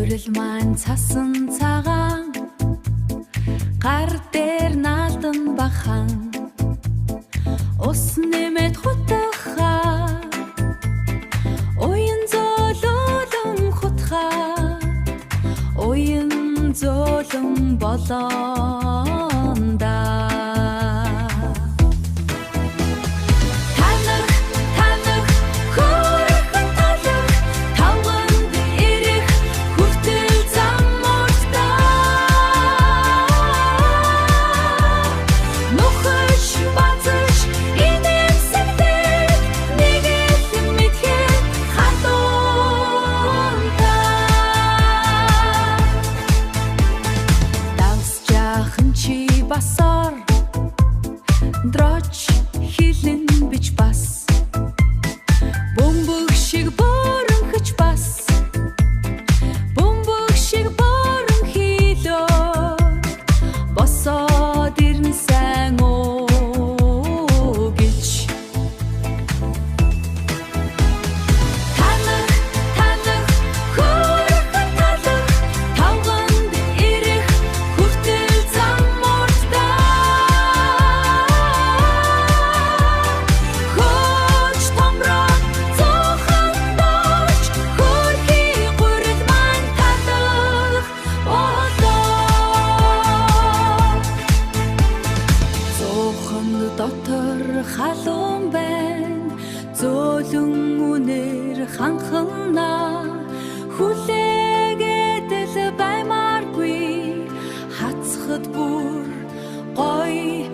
хүрэл маань цасан цагаан гар дээр наалдан бахан ус нэмэт хутгахаа уян зөөлөн хутгаа уян зөөлөн болоонда басар дроч хилэн бич бас бөмбөг шиг боронхож бас бөмбөг шиг борон хилөө босоод ирнэ сайн уу гэж дотор халуун байна зөөлөн үнээр ханхана хүлээгээд л баймааргүй хацхад бүр гой